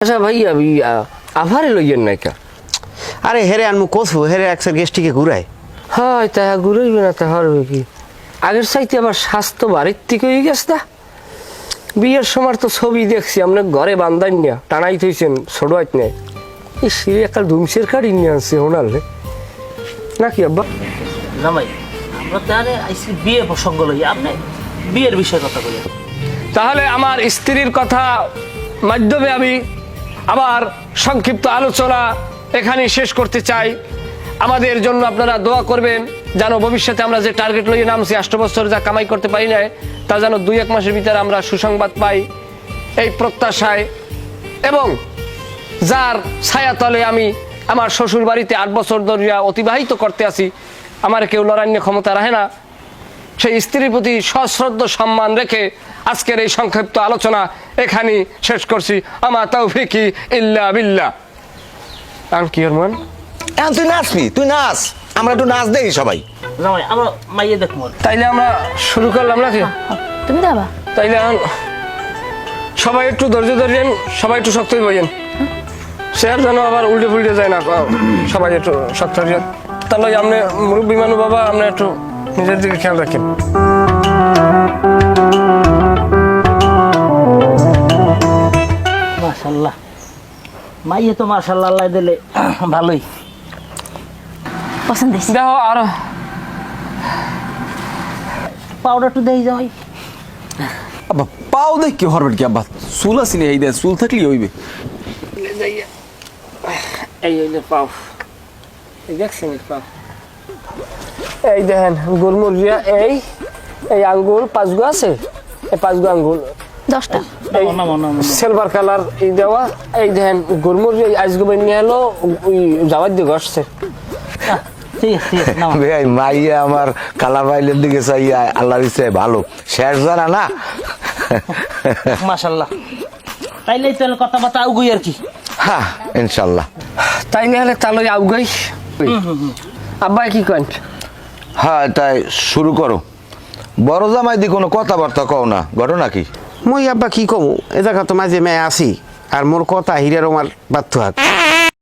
আচ্ছা ভাই আভারে লইয়েন নাই কা? আরে হেরে আনমু কসু হেরে একসার গেস্টিকে ঘুরায়। হয় তা ঘুরাইবে না তা হবে কি? আগের চাইতে আবার স্বাস্থ্য বাড়ির থেকে হয়ে গেছে না? বিয়ের সময় তো ছবি দেখছি আপনার ঘরে বান্ধান নিয়া টানাই থইছেন ছোট আইত নেই। এই সিঁড়ি একটা ধুমসের কাঠি নিয়ে আনছে ওনারে নাকি আব্বা? জামাই আমরা তাহলে আইসি বিয়ে প্রসঙ্গ লই, আপনি বিয়ের বিষয়ে কথা বলি। তাহলে আমার স্ত্রীর কথা মাধ্যমে আমি আবার সংক্ষিপ্ত আলোচনা এখানে শেষ করতে চাই। আমাদের জন্য আপনারা দোয়া করবেন যেন ভবিষ্যতে আমরা যে টার্গেট লইয়ে নামছি 8 বছর যা কামাই করতে পারি না তা যেন 2-1 মাসের ভিতরে আমরা সুসংবাদ পাই এই প্রত্যাশায়, এবং যার ছায়াতলে আমি আমার শ্বশুর বাড়িতে 8 বছর ধরে অতিবাহিত করতে আছি, আমার কেউ লড়াইন্য ক্ষমতা রাখে না, সেই স্ত্রীর প্রতি সশ্রদ্ধ সম্মান রেখে আজকের এই সংক্ষিপ্ত আলোচনা এখানেই শেষ করছি। আমা তাওফিকি ইল্লা বিল্লাহ। আর কি মন এখন তুই নাচবি, তুই নাচ, আমরা একটু নাচ দেই সবাই। জামাই আমরা মাইয়ে দেখবো। তাইলে আমরা শুরু করলাম নাকি? তুমি যাবা? তাইলে সবাই একটু ধৈর্য ধরেন, সবাই একটু শক্তই বইয়েন, সে আর যেন আবার উল্টে ফুলটে যায় না, সবাই একটু শক্ত হইয়েন। তাহলে আপনি মুরব্বী মানুষ বাবা, আপনি একটু নিজের দিকে খেয়াল রাখেন। মাশাআল্লাহ মাইয়ে তো মাশাআল্লাহ আল্লাহ দিলে ভালোই পছন্দ হয়েছে? দেখো আর পাউডার তো দেই জামাই। আব্বা পাও দেখ কি হরবেন কি আব্বা? চুল আসিনি, এই দেখ চুল থাকলেই হইবে। এই পাও, এই দেখছেন পাও, এই দেখেন গোলমরিয়া, এই এই আঙ্গুল 5 গো আছে, এই 5 গো আঙ্গুল 10টা। এই সিলভার কালার এই দেওয়া, এই দেখেন গোলমরিয়া আজকে নিয়ে এলো ওই যাওয়ার দিকে আসছে। ঠিক আছে ঠিক আছে নাও। ভাই মাইয়া আমার কালা বাইলের দিকে চাইয়া আল্লাহর ইচ্ছে ভালো শেষ জানা না। মাশাআল্লাহ তাইলেই তাহলে কথাবার্তা আগুই আর কি। হ্যাঁ ইনশাল্লাহ। তাই নিয়ে তাহলে আউগাই আব্বাই কি কন? হ্যাঁ তাই শুরু করো। বড় জামাই দি কোনো কথাবার্তা কও না, ঘটনা কি? মই আব্বা কি কমু, এ জায়গা তো মাঝে মেয়ে আসি আর মোর কথা হিরের আমার বাধ্য হাত